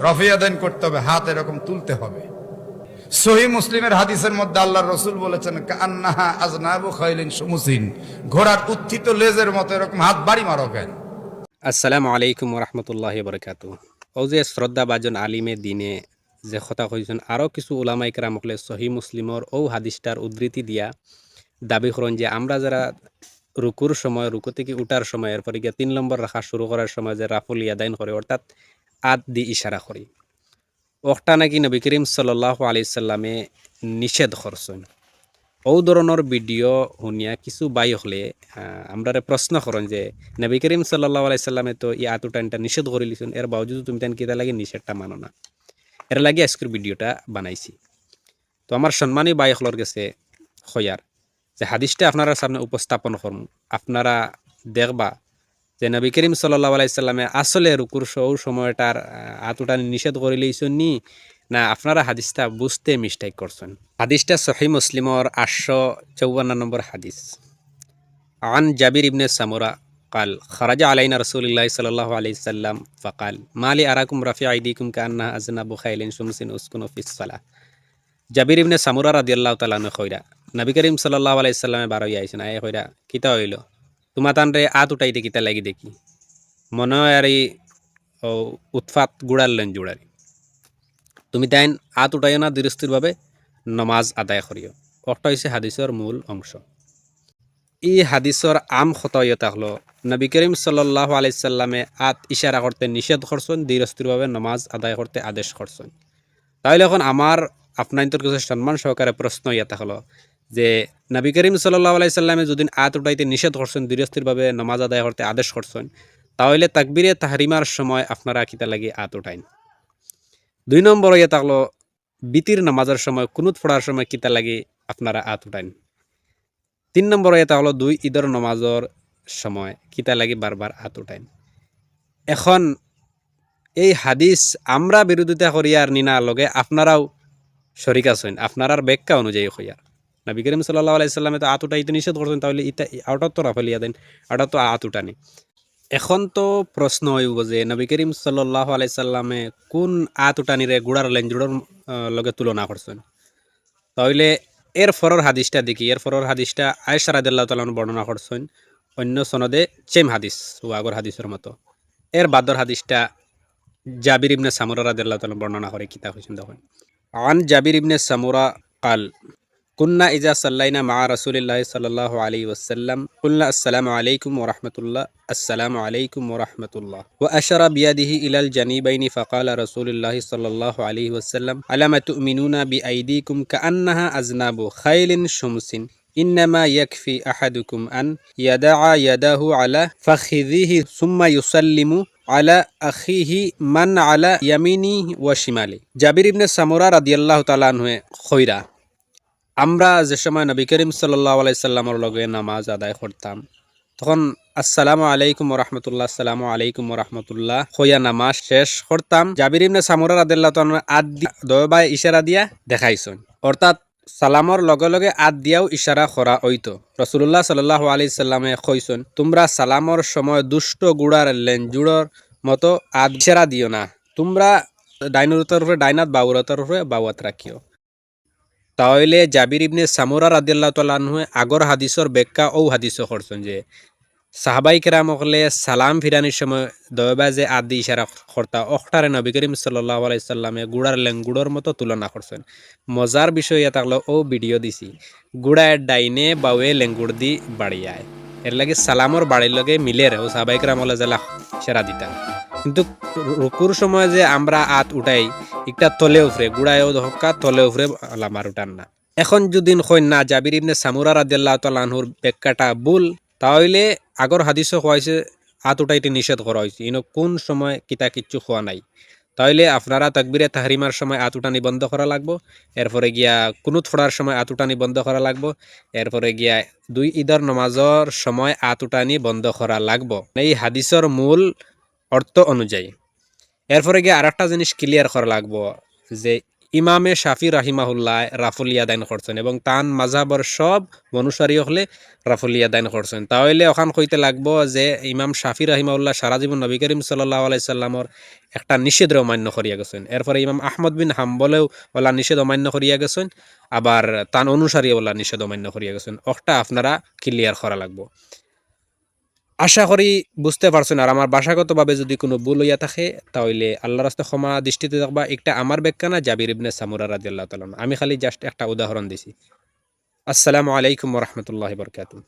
রফিয়াদান করতে হবে, হাত এরকম তুলতে হবে। সহিহ মুসলিমের হাদিসের মধ্যে আল্লাহর রাসূল বলেছেন, কান্নাহা আজনাবু খাইলিন সুমুসিন, ঘোড়ার উত্থিত লেজের মতো এরকম হাত বাড়ি মারো কেন। আসসালামু আলাইকুম ওরহমতুল্লাহি বরকাতু। ও যে শ্রদ্ধা বাজন আলিমে দিনে যে কথা কইছেন, আরও কিছু উলামা ইকরাম হলে সহি মুসলিমর ও হাদিসটার উদ্ধৃতি দিয়া দাবি করেন যে আমরা যারা রুকুর সময়, রুকু থেকে উঠার সময়, এরপরে গিয়া 3 নম্বর রাখা শুরু করার সময় যে রাফুল ইয়াদাইন করে, অর্থাৎ আদ দি ইশারা করি, ওটা নাকি নবী করিম সাল্লাল্লাহু আলাইহি সাল্লামে নিষেধ করছেন। ও ধরনের ভিডিও শুনিয়া কিছু বাই হলে আমরা প্রশ্ন করেন যে নবী করিম সাল্লাল্লাহু আলাইহি সাল্লামে তো ই আতুটানটা নিষেধ করে লিছেন, এর বাবজুদ তুমি তেন কিতা লাগে নিষেধটা মানো না। এর লাগে আজকের ভিডিওটা বানাইছি। তো আমার সম্মানী বাই হলর গেছে খয়ার যে হাদিসটা আপনারা সামনে উপস্থাপন করুন, আপনারা দেখবা যে নবী করিম সাল্লাল্লাহু আলাইহি সাল্লামে আসলে রুকুর সময়টার আতুটানি নিষেধ করে লিছেন নি, না আপনারা হাদিসটা বুঝতে মিস্টেক করছেন। হাদিসটা সহিহ মুসলিমর 854 নম্বর হাদিস। عن جابر بن سمرة قال خرج علينا رسول الله صلى الله عليه وسلم فقال ما لي أراكم رفيع أيديكم كأنها أذناب خيل شمس أسكن في الصلاة. জাবির ইবনে সামুরা রাদিয়াল্লাহু তাআলা আনহু কইরা নবী করিম সাল্লাল্লাহু আলাইহি সাল্লামে বারোই আইছেন, আয় কইরা কিতা হইল, তোমা তানরে আত উঠাইতে কিতা লাগি দেখি, মনে হয় আর এই উৎফাত গুড়ালেন জুড়ারি, তুমি তাইন আত উঠাইও না, দৃষ্টিরভাবে নমাজ আদায় করিও। অর্থ হইছে হাদিসের মূল অংশ। এই হাদিসর আম খতয়তা হলো নবী করিম সাল্লাল্লাহু আলাইহি সাল্লামে আত ইশারা করতে নিষেধ করছেন, দৃষ্টিরভাবে নমাজ আদায় করতে আদেশ করছেন। তাহলে এখন আমার আপনার কাছে সম্মান সহকারে প্রশ্ন ইয়াতা হলো যে নবী করিম সাল্লাল্লাহু আলাইহি সাল্লামে যদি আত উঠাইতে নিষেধ করছেন, দৃঢ়স্থিরভাবে নামাজ আদায় করতে আদেশ করছেন, তাহলে তাকবীরে তাহরিমার সময় আপনারা কিতা লাগি আত উঠাইন। 2 নম্বর ইয়াতা হলো বিতির নামাজের সময়, কুনুত পড়ার সময় কিতা লাগি আপনারা আত উঠাইন। 3 নম্বর ইয়াতা হলো 2 ঈদের নামাজের সময় কিতা লাগি বারবার আত উঠাইন। এখন এই হাদিস আমরা বিরোধিতা করিয়ার নিনা লগে আপনারাও শরিক আছেন, আপনার ব্যাখ্যা অনুযায়ী হইয়ার। নবী করিম সাল্লাল্লাহু আলাইহি সাল্লামে তো আত উঠাইতে নিষেধ করছেন, তাহলে ইটা আউটার তো রাফালিয়া দেন, আউটার তো আত উঠানি। এখন তো প্রশ্ন হইব যে নবী করিম সাল্লাল্লাহু আলাইহি সাল্লামে কোন আত উঠানিরে গুড়ার লেঞ্জুড়র লগে তুলনা করছেন। তাহলে এর ফরর হাদিসটা দেখি, এর ফরর হাদিসটা আয়েশা রাদিয়াল্লাহু তাআলা বর্ণনা করছেন অন্য সনদে চেম হাদিস ও আগর হাদিসের মতো। এর বাদর হাদিসটা জাবির ইবনে সামুরা রাদিয়াল্লাহু তাআলা বর্ণনা করে কিতাব হইছেন তখন। عن جابر بن سمرة قال كنا إذا صلينا مع رسول الله صلى الله عليه وسلم قلنا السلام عليكم ورحمة الله، السلام عليكم ورحمة الله، وأشار بيده إلى الجانبين فقال رسول الله صلى الله عليه وسلم ألم تؤمنون بأيديكم كأنها أذناب خيل شمس إنما يكفي أحدكم أن يدع يده على فخذه ثم يسلم আলা আখিহি মান আলা ইয়ামিনি ওয়া শিমালি। জাবির ইবনে সামুরা রাদিয়াল্লাহু তাআলা আনহু কইরা আমরা যে সময় নবী করিম সাল্লাল্লাহু আলাইহি সাল্লামের লগে নামাজ আদায় করতাম, তখন আসসালামু আলাইকুম ওয়া রাহমাতুল্লাহ, আসসালামু আলাইকুম ওয়া রাহমাতুল্লাহ কইয়া নামাজ শেষ করতাম। জাবির ইবনে সামুরা রাদিয়াল্লাহু তাআলা আদ দয়বায় ইশারা দিয়া দেখাইছেন, অর্থাৎ সালামর লগে লগে আদ দিয়াও ইশারা করা হইতো। রাসূলুল্লাহ সাল্লাল্লাহু আলাইহি সাল্লামে কইছেন, তোমরা সালামর সময় দুষ্ট গুড়ার লেঞ্জুড়র মতো আদ ইশারা দিও না, তোমরা ডাইনুরতার উপরে ডাইনাত, বাউরতার উপরে বাউয়াত রাখিও। তাহলে জাবির ইবনে সামুরা রাদিয়াল্লাহু তাআলা আনহু আগর হাদিসর ব্যাখ্যা ও হাদিসও করছেন যে সাহাবাই কেরাম হলে সালাম ফিরানির সময় দয়বা যে আদি ইশারা কর্তা অখটারে নবী করিম সাল্লাল্লাহু আলাইহি সাল্লামে গুড়ার লেঙ্গুড়র মতো তুলনা করছেন। মজার বিষয় এটা হলো ও ভিডিও দিছি গুড়ায় ডাইনে বাউয়ে লেঙ্গুড় দি বাড়িয়ায়, এর লাগে সালামর বাড়ির লগে মিলের ও সাহাবাই কেরাম হলে জেলা ইশারা দিতা। কিন্তু রুকুর সময় যে আমরা আত উঠাই একটা তলে উফরে গুড়ায়ও ধক্কা তলে উফরে আমার উঠান না। এখন যদি কই না জাবির ইবনে সামুরা রাদিয়াল্লাহু তাআলা আনহুর ব্যাখ্যাটা ভুল, তাহলে আগর হাদিসও হয়েছে হাত উঠাইতে নিষেধ করা হয়েছে, ইনো কোন সময় কিতা কিচ্ছু খোয়া নাই। তাহলে আপনারা তাকবীরে তাহরিমার সময় হাত উঠানি বন্ধ করা লাগবো, এরপরে গিয়া কুনুত ফোড়ার সময় হাত উঠানি বন্ধ করা লাগবো, এরপরে গিয়া 2 ঈদের নামাজের সময় হাত উঠানি বন্ধ করা লাগবো এই হাদিসের মূল অর্থ অনুযায়ী। এরপরে গিয়ে আরেকটা জিনিস ক্লিয়ার করা লাগবো যে ইমামে শাফি রাহিমাহুল্লাহ রাফুলিয়া দান করছেন এবং তান মাঝাবর সব অনুসারী হলে রাফুলিয়া দান করছেন। তাহলে ওখান কইতে লাগবো যে ইমাম শাফি রাহিমাহুল্লাহ সারা জীবন নবী করিম সাল্লাল্লাহু আলাইহি সাল্লামর একটা নিষেধ অমান্য করিয়া গেছেন। এরপরে ইমাম আহমদ বিন হাম্বলেও ওলা নিষেধ অমান্য করিয়া গেছেন, আবার তান অনুসারী ওলা নিষেধ অমান্য করিয়া গেছেন। ওটা আপনারা ক্লিয়ার করা লাগবো। আশা করি বুঝতে পারছেন। আর আমার ভাষাগতভাবে যদি কোনো ভুল হইয়া থাকে তাহলে আল্লাহর রাস্তায় ক্ষমা দৃষ্টিতে দেখবা। একটা আমার ব্যাখ্যা না, জাবির ইবনে সামুরা রাদিয়াল্লাহু তাআলা আনহু। আমি খালি জাস্ট একটা উদাহরণ দিছি। আসসালামু আলাইকুম ওয়া রাহমাতুল্লাহি ওয়া বারাকাতুহু।